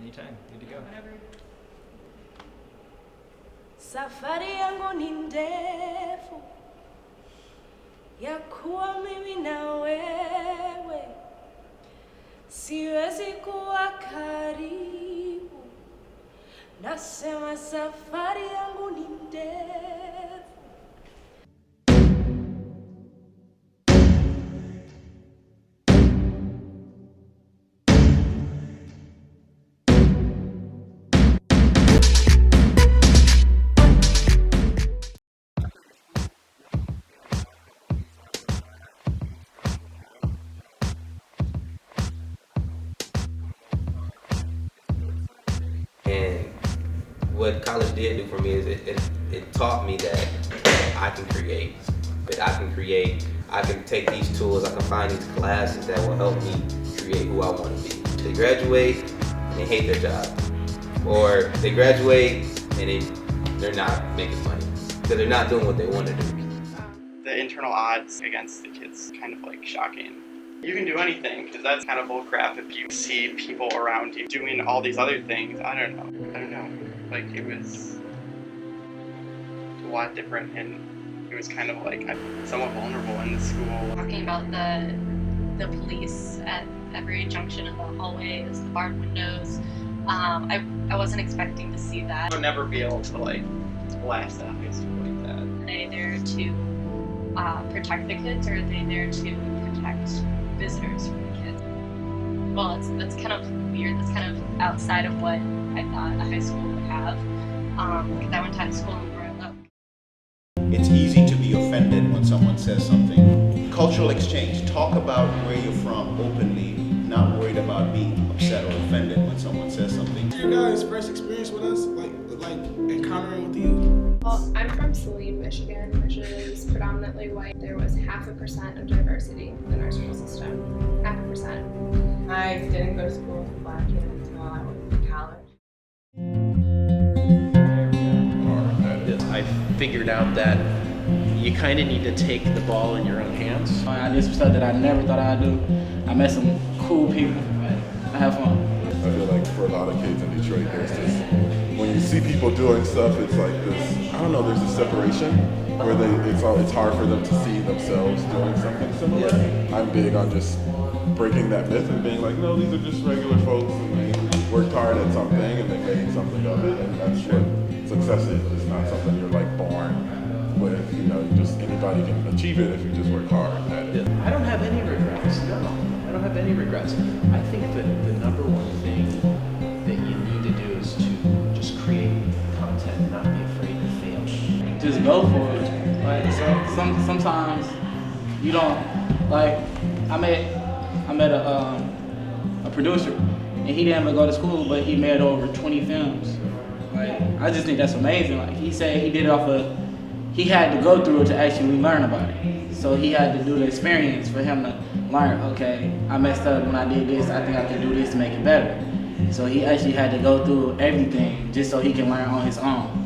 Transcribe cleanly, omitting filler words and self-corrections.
Anytime. Good to go. Whenever. Safari yangu ni ndefu ya kuwa mimi na wewe, siwezi kuwa karibu, nasema safari yangu ni ndefu. And what college did do for me is it taught me that I can create. I can take these tools, I can find these classes that will help me create who I want to be. They graduate and they hate their job. Or they graduate and they're not making money because they're not doing what they want to do. The internal odds against the kids kind of like shocking. You can do anything, because that's kind of bullcrap if you see people around you doing all these other things. I don't know. Like, it was a lot different, and it was kind of like somewhat vulnerable in the school. Talking about the police at every junction of the hallways, the barred windows. I wasn't expecting to see that. I would never be able to like last at high school like that. Are they there to protect the kids, or are they there to protect visitors from the kids? Well, that's kind of weird. That's kind of outside of what I thought a high school would have. Because I went to high school in Royal Oak. It's easy to be offended when someone says something. Cultural exchange. Talk about where you're from openly, not worried about being upset or offended when someone says something. Your guys' first experience with us, like encountering with you? Well, I'm from Saline, Michigan, which is predominantly white. There was 0.5% of diversity in our school system. 0.5%. I didn't go to school with black kids until I went to college. I figured out that you kind of need to take the ball in your own hands. I did some stuff that I never thought I'd do. I met some cool people. I have fun. I feel like for a lot of kids in Detroit, there's this, when you see people doing stuff, it's like this, I don't know, there's a separation where it's hard for them to see themselves doing something similar. Yeah. I'm big on just breaking that myth and being like, no, these are just regular folks and they worked hard at something and they made something of it, and that's what success is. It's not something you're like born with, just anybody can achieve it if you just work hard at it. I don't have any regrets, no. I don't have any regrets. I think that the number one thing that you need to do is to just create content and not be afraid to fail. Just go for it. Like, sometimes you don't, like, I met a producer, and he didn't even go to school, but he made over 20 films. Like, I just think that's amazing. Like, he said he did it off of, he had to go through it to actually learn about it. So he had to do the experience for him to learn, okay, I messed up when I did this, I think I can do this to make it better. So he actually had to go through everything just so he can learn on his own.